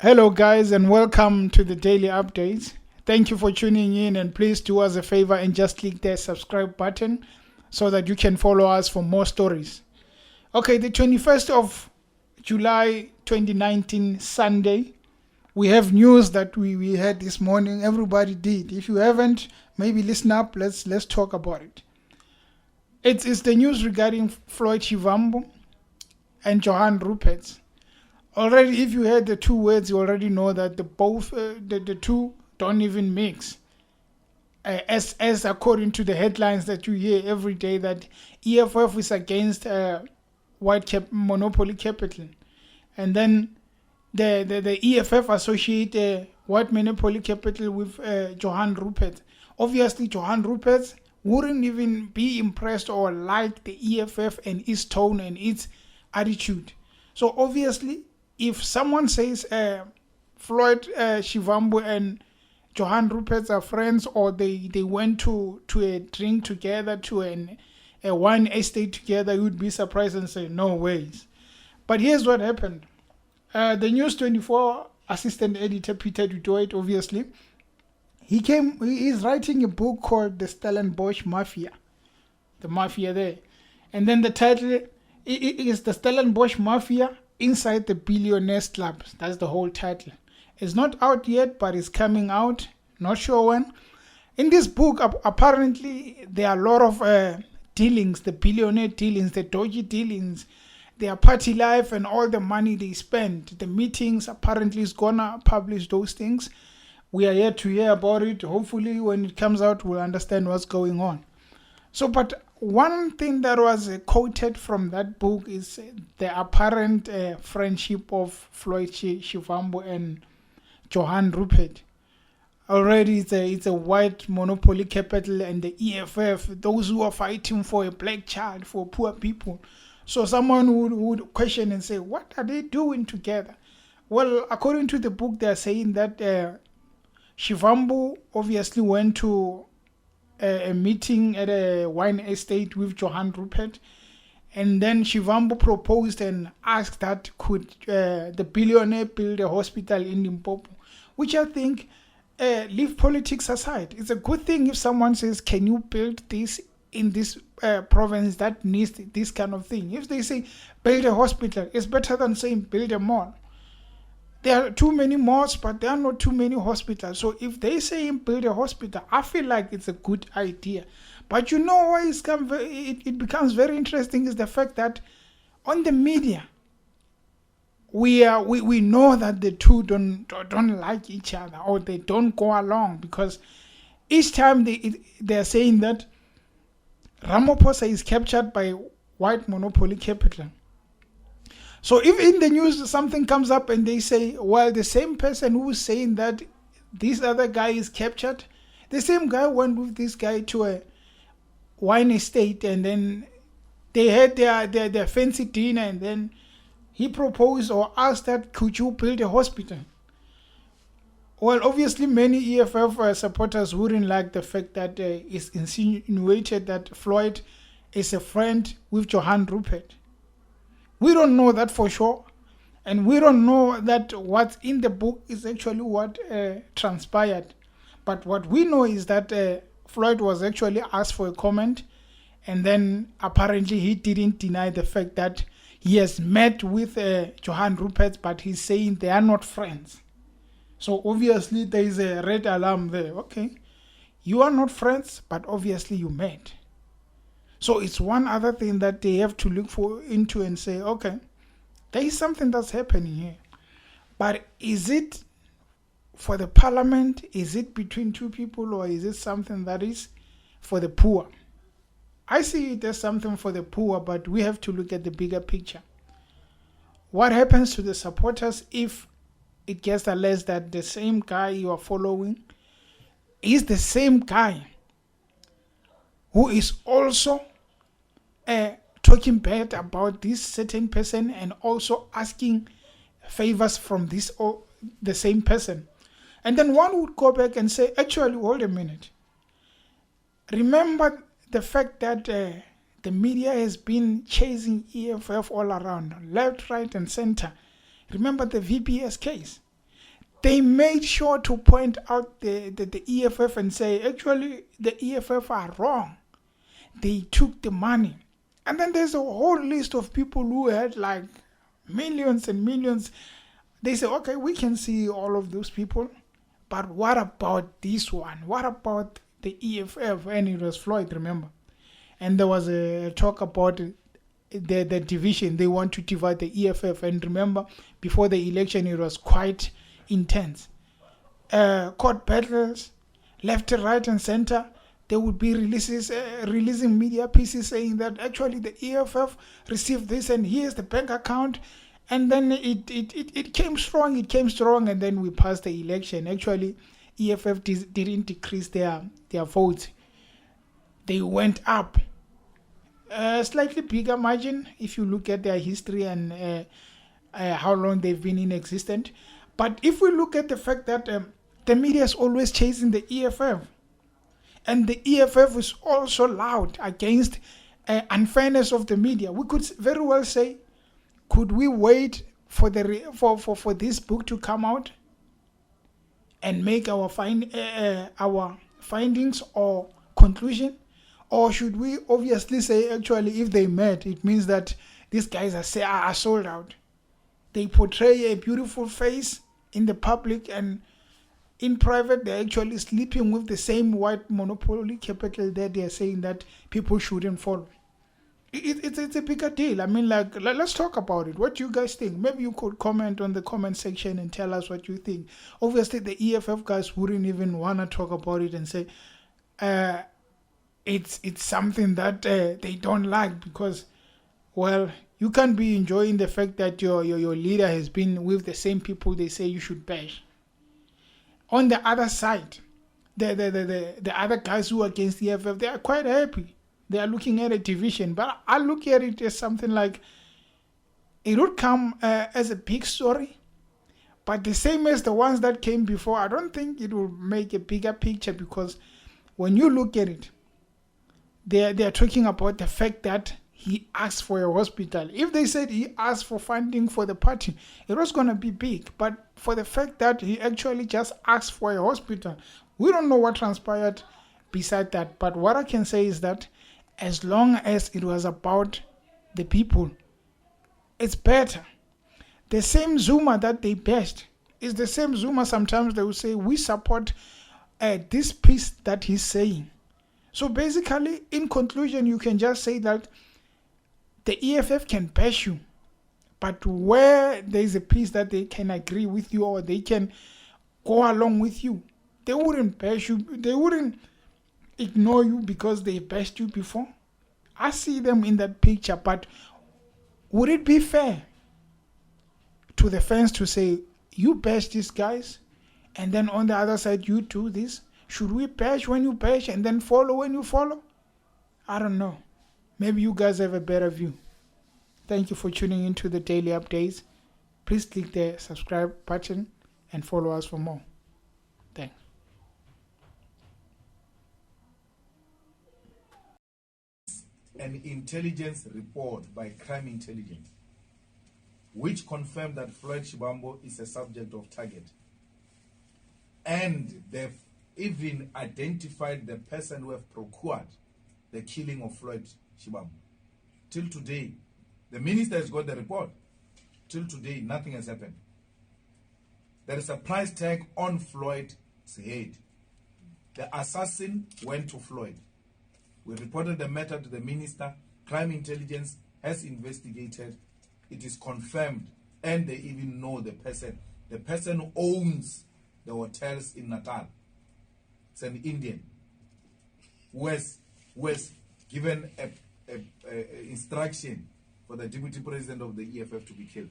Hello, guys, and welcome to the daily updates. Thank you for tuning in, and please do us a favor and just click the subscribe button so that you can follow us for more stories. Okay, the 21st of July 2019, Sunday, we have news that we had this morning. Everybody did. If you haven't, maybe listen up. Let's talk about it. It's the news regarding Floyd Shivambu and Johann Rupert. Already, if you heard the two words, you already know that the two don't even mix. As according to the headlines that you hear every day, that EFF is against monopoly capital, and then the EFF associate white monopoly capital with Johann Rupert. Obviously, Johann Rupert wouldn't even be impressed or like the EFF and its tone and its attitude. So obviously, if someone says Floyd Shivambu and Johann Rupert are friends, or they went to a drink together, to a wine estate together, you would be surprised and say, no ways. But here's what happened. The News 24 assistant editor, Peter Dudoit, obviously, he is writing a book called The Stellenbosch Mafia. The Mafia there. And then the title is The Stellenbosch Mafia Inside the Billionaires Club. That's the whole title. It's not out yet, but it's coming out. Not sure when. In this book, apparently, there are a lot of dealings, the billionaire dealings, the dodgy dealings, their party life and all the money they spend. The meetings, apparently, is going to publish those things. We are yet to hear about it. Hopefully, when it comes out, we'll understand what's going on. So, but one thing that was quoted from that book is the apparent friendship of Floyd Shivambu and Johann Rupert. Already it's a white monopoly capital, and the EFF, those who are fighting for a black child, for poor people. So someone would question and say, what are they doing together? Well, according to the book, they're saying that Shivambu obviously went to a meeting at a wine estate with Johann Rupert, and then Shivambu proposed and asked that could the billionaire build a hospital in Limpopo, which I think, leave politics aside. It's a good thing if someone says, can you build this in this province that needs this kind of thing. If they say build a hospital, it's better than saying build a mall. There are too many malls, but there are not too many hospitals. So if they say build a hospital, I feel like it's a good idea. But you know why it becomes very interesting is the fact that on the media, we know that the two don't like each other, or they don't go along, because each time they're saying that Ramaphosa is captured by white monopoly capital. So if in the news something comes up and they say, well, the same person who is saying that this other guy is captured, the same guy went with this guy to a wine estate, and then they had their fancy dinner, and then he proposed or asked that, could you build a hospital? Well, obviously many EFF supporters wouldn't like the fact that it's insinuated that Floyd is a friend with Johann Rupert. We don't know that for sure, and we don't know that what's in the book is actually what transpired. But what we know is that Floyd was actually asked for a comment, and then apparently he didn't deny the fact that he has met with Johann Rupert, but he's saying they are not friends. So obviously there is a red alarm there. Okay, you are not friends, but obviously you met. So it's one other thing that they have to look into and say, okay, there is something that's happening here. But is it for the parliament? Is it between two people? Or is it something that is for the poor? I see it as something for the poor, but we have to look at the bigger picture. What happens to the supporters if it gets alleged that the same guy you are following is the same guy who is also talking bad about this certain person and also asking favors from this or the same person? And then one would go back and say, actually, hold a minute. Remember the fact that the media has been chasing EFF all around, left, right, and center. Remember the VPS case. they made sure to point out the EFF and say, actually, the EFF are wrong. They took the money. And then there's a whole list of people who had like millions and millions. They say, okay, we can see all of those people, but what about this one? What about the EFF? And it was Floyd, remember? And there was a talk about the division. They want to divide the EFF. And remember, before the election, it was quite intense. Court battles, left, right, and center. There would be releasing media pieces saying that actually the EFF received this and here's the bank account. And then it came strong, and then we passed the election. Actually, EFF didn't decrease their votes. They went up. Slightly bigger margin if you look at their history and how long they've been in existence. But if we look at the fact that the media is always chasing the EFF, and the EFF is also loud against unfairness of the media, we could very well say, could we wait for this book to come out and make our findings or conclusion? Or should we obviously say, actually, if they met, it means that these guys are sold out. They portray a beautiful face in the public, and in private, they're actually sleeping with the same white monopoly capital that they're saying that people shouldn't follow. It's a bigger deal. I mean, like, let's talk about it. What do you guys think? Maybe you could comment on the comment section and tell us what you think. Obviously, the EFF guys wouldn't even want to talk about it and say it's something that they don't like, because, well, you can't be enjoying the fact that your leader has been with the same people they say you should bash. On the other side, the other guys who are against the EFF, they are quite happy. They are looking at a division, but I look at it as something like it would come as a big story, but the same as the ones that came before, I don't think it will make a bigger picture, because when you look at it, they are talking about the fact that he asked for a hospital. If they said he asked for funding for the party, it was going to be big. But for the fact that he actually just asked for a hospital, we don't know what transpired beside that. But what I can say is that as long as it was about the people, it's better. The same Zuma that they bashed is the same Zuma sometimes they will say, we support this piece that he's saying. So basically, in conclusion, you can just say that the EFF can bash you, but where there is a piece that they can agree with you or they can go along with you, they wouldn't bash you. They wouldn't ignore you because they bashed you before. I see them in that picture, but would it be fair to the fans to say, you bash these guys, and then on the other side you do this? Should we bash when you bash and then follow when you follow? I don't know. Maybe you guys have a better view. Thank you for tuning into the daily updates. Please click the subscribe button and follow us for more. Thanks. An intelligence report by Crime Intelligence, which confirmed that Floyd Shivambu is a subject of target. And they've even identified the person who have procured the killing of Floyd Shivambu. Till today, the minister has got the report. Till today, nothing has happened. There is a price tag on Floyd's head. The assassin went to Floyd. We reported the matter to the minister. Crime Intelligence has investigated. It is confirmed, and they even know the person. The person who owns the hotels in Natal. It's an Indian who has given a instruction for the deputy president of the EFF to be killed.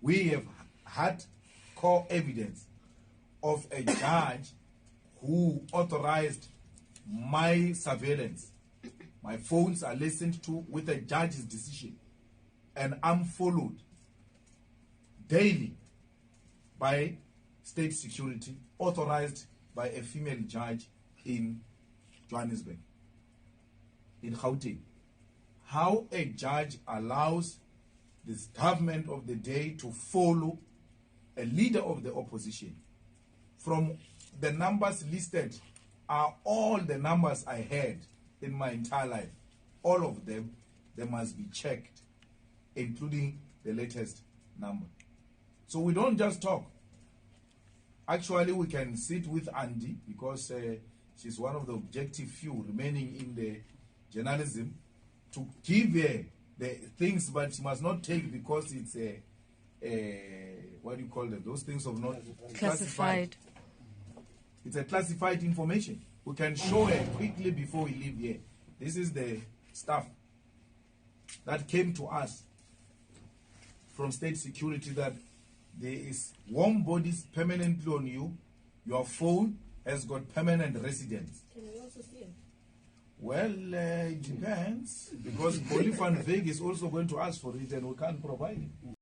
We have had core evidence of a judge who authorized my surveillance. My phones are listened to with a judge's decision, and I'm followed daily by state security, authorized by a female judge in Johannesburg, in Gauteng. How a judge allows this government of the day to follow a leader of the opposition. From the numbers listed are all the numbers I had in my entire life. All of them, they must be checked, including the latest number. So we don't just talk. Actually, we can sit with Andy because she's one of the objective few remaining in the journalism to give her the things, but she must not take because it's what do you call them? Those things of not classified. It's a classified information. We can show her quickly before we leave here. This is the stuff that came to us from state security, that there is warm bodies permanently on you. Your phone has got permanent residence. Can we also see it? Well, it depends, because Police van Veeg is also going to ask for it and we can't provide it.